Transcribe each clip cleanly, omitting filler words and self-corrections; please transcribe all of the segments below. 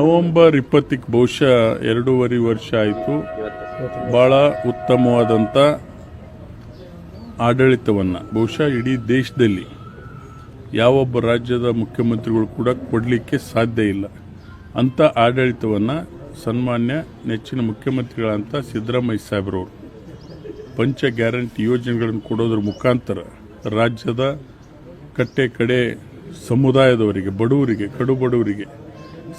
November 20ಕ್ಕೆ ಬಹುಶಃ 2.5 ವರ್ಷ ಆಯಿತು. ಬಹಳ ಉತ್ತಮವಾದಂಥ ಆಡಳಿತವನ್ನು ಬಹುಶಃ ಇಡೀ ದೇಶದಲ್ಲಿ ಯಾವೊಬ್ಬ ರಾಜ್ಯದ ಮುಖ್ಯಮಂತ್ರಿಗಳು ಕೂಡ ಕೊಡಲಿಕ್ಕೆ ಸಾಧ್ಯ ಇಲ್ಲ. ಅಂಥ ಆಡಳಿತವನ್ನು ಸನ್ಮಾನ್ಯ ನೆಚ್ಚಿನ ಮುಖ್ಯಮಂತ್ರಿಗಳಂತ ಸಿದ್ದರಾಮಯ್ಯ ಸಾಹೇಬ್ರವರು ಪಂಚ ಗ್ಯಾರಂಟಿ ಯೋಜನೆಗಳನ್ನು ಕೊಡೋದ್ರ ಮುಖಾಂತರ ರಾಜ್ಯದ ಕಟ್ಟೆ ಕಡೆ ಸಮುದಾಯದವರಿಗೆ, ಬಡವರಿಗೆ, ಕಡು ಬಡವರಿಗೆ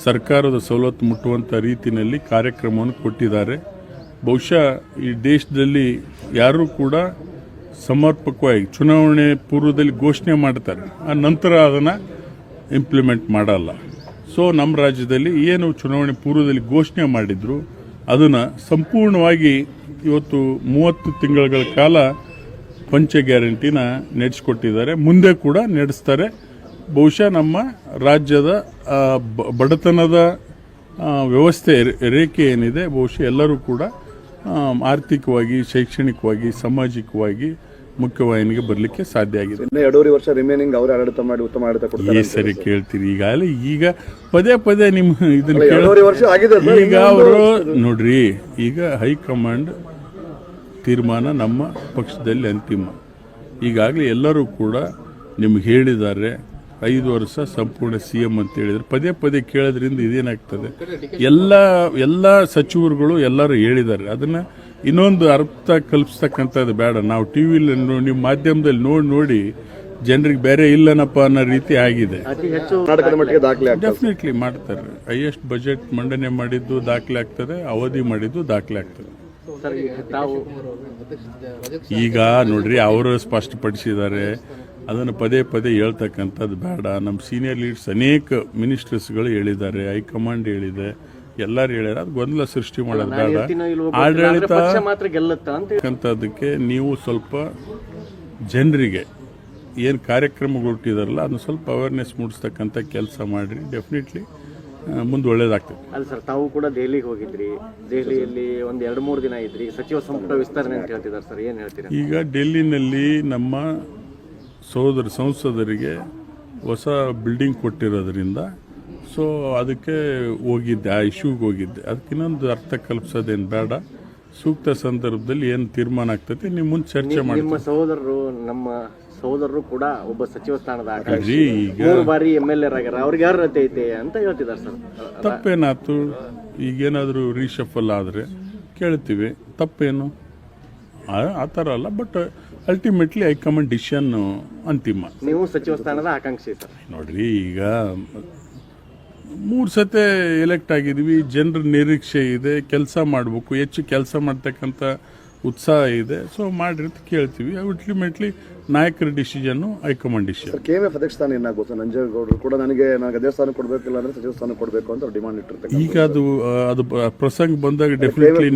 ಸರ್ಕಾರದ ಸವಲತ್ತು ಮುಟ್ಟುವಂಥ ರೀತಿಯಲ್ಲಿ ಕಾರ್ಯಕ್ರಮವನ್ನು ಕೊಟ್ಟಿದ್ದಾರೆ. ಬಹುಶಃ ಈ ದೇಶದಲ್ಲಿ ಯಾರೂ ಕೂಡ ಸಮರ್ಪಕವಾಗಿ ಚುನಾವಣೆ ಪೂರ್ವದಲ್ಲಿ ಘೋಷಣೆ ಮಾಡ್ತಾರೆ, ಆ ನಂತರ ಅದನ್ನು ಇಂಪ್ಲಿಮೆಂಟ್ ಮಾಡಲ್ಲ. ಸೊ ನಮ್ಮ ರಾಜ್ಯದಲ್ಲಿ ಏನು ಚುನಾವಣೆ ಪೂರ್ವದಲ್ಲಿ ಘೋಷಣೆ ಮಾಡಿದ್ರು ಅದನ್ನು ಸಂಪೂರ್ಣವಾಗಿ ಇವತ್ತು 30 ತಿಂಗಳ ಕಾಲ ಪಂಚ ಗ್ಯಾರಂಟಿನ ನಡೆಸಿಕೊಟ್ಟಿದ್ದಾರೆ, ಮುಂದೆ ಕೂಡ ನಡೆಸ್ತಾರೆ. ಬಹುಶಃ ನಮ್ಮ ರಾಜ್ಯದ ಬಡತನದ ವ್ಯವಸ್ಥೆ ರೇಖೆ ಏನಿದೆ ಬಹುಶಃ ಎಲ್ಲರೂ ಕೂಡ ಆರ್ಥಿಕವಾಗಿ, ಶೈಕ್ಷಣಿಕವಾಗಿ, ಸಾಮಾಜಿಕವಾಗಿ ಮುಖ್ಯವಾಹಿನಿಗೆ ಬರಲಿಕ್ಕೆ ಸಾಧ್ಯ ಆಗಿದೆ. 2.5 ವರ್ಷ ರಿಮೈನಿಂಗ್ ಅವರು ಆಡಳಿತ ಮಾಡಿ ಉತ್ತಮ ಆಡಳಿತ ಕೊಡ್ತಾರೆ. ಈ ಸರಿ ಕೇಳ್ತೀರಿ ಈಗ ಪದೇ ಪದೇ ನಿಮ್ಮ ಇದನ್ನ 2.5 ವರ್ಷ ಆಗಿದೆ. ಈಗ ಅವರು ನೋಡ್ರಿ, ಈಗ ಹೈಕಮಾಂಡ್ ತೀರ್ಮಾನ ನಮ್ಮ ಪಕ್ಷದಲ್ಲಿ ಅಂತಿಮ. ಈಗಾಗಲೇ ಎಲ್ಲರೂ ಕೂಡ ನಿಮ್ಗೆ ಹೇಳಿದ್ದಾರೆ 5 ವರ್ಷ ಸಂಪೂರ್ಣ CM ಅಂತ ಹೇಳಿದ್ರು. ಪದೇ ಪದೇ ಕೇಳೋದ್ರಿಂದ ಇದೇನಾಗ್ತದೆ, ಎಲ್ಲ ಸಚಿವರುಗಳು ಎಲ್ಲರೂ ಹೇಳಿದ್ದಾರೆ. ಅದನ್ನು ಇನ್ನೊಂದು ಅರ್ಥ ಕಲ್ಪಿಸ್ತಕ್ಕಂಥದ್ದು ಬೇಡ. ನಾವು ಟಿವಿಲಿ ನಿಮ್ಮ ಮಾಧ್ಯಮದಲ್ಲಿ ನೋಡಿ ಜನರಿಗೆ ಬೇರೆ ಇಲ್ಲನಪ್ಪ ಅನ್ನೋ ರೀತಿ ಆಗಿದೆ. ಡೆಫಿನೆಟ್ಲಿ ಮಾಡ್ತಾರೆ. ಹೈಯೆಸ್ಟ್ ಬಜೆಟ್ ಮಂಡನೆ ಮಾಡಿದ್ದು ದಾಖಲೆ ಆಗ್ತದೆ, ಅವಧಿ ಮಾಡಿದ್ದು ದಾಖಲೆ ಆಗ್ತದೆ. ಈಗ ನೋಡ್ರಿ, ಅವರು ಸ್ಪಷ್ಟಪಡಿಸಿದ್ದಾರೆ, ಅದನ್ನು ಪದೇ ಪದೇ ಹೇಳ್ತಕ್ಕಂಥದ್ದು ಬೇಡ. ನಮ್ಮ ಸೀನಿಯರ್ ಲೀಡರ್ಸ್ ಅನೇಕ ಮಿನಿಸ್ಟರ್ಸ್ಗಳು ಹೇಳಿದ್ದಾರೆ, ಹೈಕಮಾಂಡ್ ಹೇಳಿದೆ, ಎಲ್ಲರೂ ಹೇಳ್ಯಾರ. ಅದು ಗೊಂದಲ ಸೃಷ್ಟಿ ಮಾಡೋದು ಬೇಡ. ಆಡಳಿತ ಅಂತದಕ್ಕೆ ನೀವು ಸ್ವಲ್ಪ ಜನರಿಗೆ ಏನು ಕಾರ್ಯಕ್ರಮಗಳು ಹುಟ್ಟಿದಾರಲ್ಲ ಅದನ್ನ ಸ್ವಲ್ಪ ಅವೇರ್ನೆಸ್ ಮೂಡಿಸ್ತಕ್ಕಂಥ ಕೆಲಸ ಮಾಡಿರಿ. ಡೆಫಿನೆಟ್ಲಿ ಮುಂದೆ ಒಳ್ಳೇದಾಗ್ತದೆ. ಅಲ್ಲ ಸರ್, ತಾವು ಕೂಡ ದೆಹಲಿಗೆ ಹೋಗಿದ್ರಿ. ದೆಹಲಿಯಲ್ಲಿ ಒಂದು 2-3 ದಿನ ಇದ್ರಿ. ಸಚಿವ ಸಂಪುಟ ವಿಸ್ತರಣೆ ಅಂತ ಹೇಳ್ತಿದ್ದಾರೆ ಸರ್, ಏನು ಹೇಳ್ತೀರಾ? ಈಗ ಡೆಲ್ಲಿನಲ್ಲಿ ನಮ್ಮ ಸಂಸದರಿಗೆ ಹೊಸ ಬಿಲ್ಡಿಂಗ್ ಕೊಟ್ಟಿರೋದ್ರಿಂದ ಸೊ ಅದಕ್ಕೆ ಹೋಗಿದ್ದೆ, ಆ ಇಶ್ಯೂಗೆ ಹೋಗಿದ್ದೆ. ಅದಕ್ಕಿನ್ನೊಂದು ಅರ್ಥ ಕಲ್ಪಿಸೋದೇನು ಬೇಡ. ಸೂಕ್ತ ಸಂದರ್ಭದಲ್ಲಿ ಏನು ತೀರ್ಮಾನ ಆಗ್ತದೆ ನೀವು ಮುಂದೆ ಚರ್ಚೆ ಮಾಡಿ. ನಮ್ಮ ಸಹೋದರರು ಕೂಡ ಒಬ್ಬ ಸಚಿವ ಸ್ಥಾನದ ಆಕಾಂಕ್ಷಿ, ಈಗ 3 ಬಾರಿ MLA ಆಗ್ಯಾರ. ಅವ್ರಿಗೆ ಯಾರು ರತೆ ಐತೆ ಅಂತ ಹೇಳ್ತಿದ್ದಾರೆ ಸರ್. ತಪ್ಪೇನಾಯ್ತು? ಈಗೇನಾದರೂ ರೀಶಫಲ್ ಆದರೆ ಕೇಳ್ತೀವಿ, ತಪ್ಪೇನು? ಆ ಥರ ಅಲ್ಲ. ಬಟ್ ಅಲ್ಟಿಮೇಟ್ಲಿ ಹೈಕಮಾಂಡ್ ಡಿಸಿಷನ್ ಅಂತಿಮ. ನೀವು ಸಚಿವ ಸ್ಥಾನದ ಆಕಾಂಕ್ಷಿ ಸರ್. ನೋಡ್ರಿ, ಈಗ 3 ಸತಿ ಎಲೆಕ್ಟ್ ಆಗಿದ್ವಿ. ಜನರ ನಿರೀಕ್ಷೆ ಇದೆ, ಕೆಲಸ ಮಾಡಬೇಕು, ಹೆಚ್ಚು ಕೆಲಸ ಮಾಡ್ತಕ್ಕಂಥ ಉತ್ಸಾಹ ಇದೆ. ಸೊ ಮಾಡ್ರಿ ಅಂತ ಕೇಳ್ತೀವಿ. ಅಲ್ಟಿಮೇಟ್ಲಿ ನಾಯಕರ ಡಿಸಿಷನ್, ಹೈಕಮಾಂಡ್ ಡಿಸಿಷನ್. KMF ಅಧ್ಯಕ್ಷ ಸ್ಥಾನ ಏನಾಗುತ್ತೆ? ನಂಜೇಗೌಡರು ಕೂಡ ನನಗೆ ಅದೇ ಸ್ಥಾನ ಕೊಡಬೇಕಿಲ್ಲ ಅಂದ್ರೆ ಸಚಿವ ಸ್ಥಾನ ಕೊಡಬೇಕು ಅಂತ ಡಿಮಾಂಡ್ ಇಟ್ಟಿರ್ತಾರೆ. ಈಗ ಅದು ಪ್ರಸಂಗ ಬಂದಾಗ ಡೆಫಿನೆಟ್ಲಿ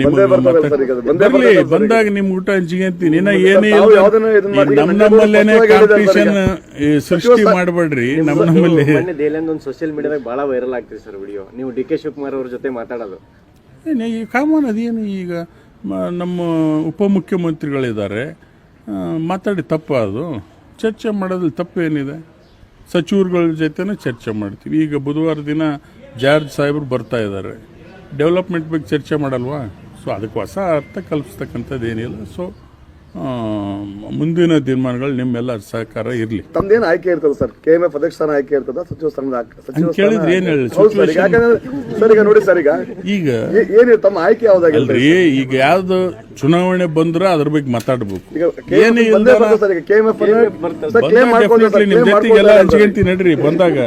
ಬಂದಾಗ ನಿಮ್ ಊಟ ಹಂಚಿಗೆ ಅಂತೀನಿ. ಏನೇ ನಮ್ಮಲ್ಲೇನೆ ಕಾಂಪಿಟೇಷನ್ ಸೃಷ್ಟಿ ಮಾಡಬೇಡ್ರಿ. ನಮ್ಮಲ್ಲಿ ದೆಹಲಿಯಿಂದ ಒಂದು ಸೋಷಿಯಲ್ ಮೀಡಿಯಾದಾಗ ಬಹಳ ವೈರಲ್ ಆಗ್ತಿದೆ ಸರ್ ವಿಡಿಯೋ. ನೀವು DK ಶಿವಕುಮಾರ್ ಅವ್ರ ಜೊತೆ ಮಾತಾಡೋದು ಕಾಮನ್. ಅದೇನು, ಈಗ ನಮ್ಮ ಉಪಮುಖ್ಯಮಂತ್ರಿಗಳಿದ್ದಾರೆ, ಮಾತಾಡಿ ತಪ್ಪ? ಅದು ಚರ್ಚೆ ಮಾಡೋದ್ರಲ್ಲಿ ತಪ್ಪೇನಿದೆ? ಸಚಿವರುಗಳ ಜೊತೆನೂ ಚರ್ಚೆ ಮಾಡ್ತೀವಿ. ಈಗ ಬುಧವಾರ ದಿನ ಜಾರ್ಜ್ ಸಾಹೇಬರು ಬರ್ತಾ ಇದ್ದಾರೆ, ಡೆವಲಪ್ಮೆಂಟ್ ಬಗ್ಗೆ ಚರ್ಚೆ ಮಾಡಲ್ವಾ? ಸೊ ಅದಕ್ಕೆ ಹೊಸ ಅರ್ಥ ಕಲ್ಪಿಸ್ತಕ್ಕಂಥದ್ದು ಏನಿಲ್ಲ. ಸೊ ಮುಂದಿನ ತೀರ್ಮಾನಗಳು ನಿಮ್ಮೆಲ್ಲರ ಸಹಕಾರ ಇರಲಿ. ತಮ್ದೇನು ಆಯ್ಕೆ ಇರ್ತದೆ ಸರ್? KMF ಅಧ್ಯಕ್ಷ ಸ್ಥಾನ ಆಯ್ಕೆ ಇರ್ತದ? ಸಚಿವ ಸ್ಥಾನದ ಕೇಳಿದ್ರೆ ಏನು ಹೇಳಿ ಸರ್? ಈಗ ನೋಡಿ ಸರ್, ಈಗ ಏನು ತಮ್ಮ ಆಯ್ಕೆ ಯಾವ್ದಾಗಲ್ರಿ? ಈಗ ಯಾವ್ದು ಚುನಾವಣೆ ಬಂದ್ರೆ ಅದ್ರ ಬಗ್ಗೆ ಮಾತಾಡ್ಬೇಕು. ಏನು KMF ನಿಮ್ ಜೊತೆಗೆಲ್ಲ ಹಂಚ್ಕೊಂತೀನಿ ನಡ್ರಿ ಬಂದಾಗ.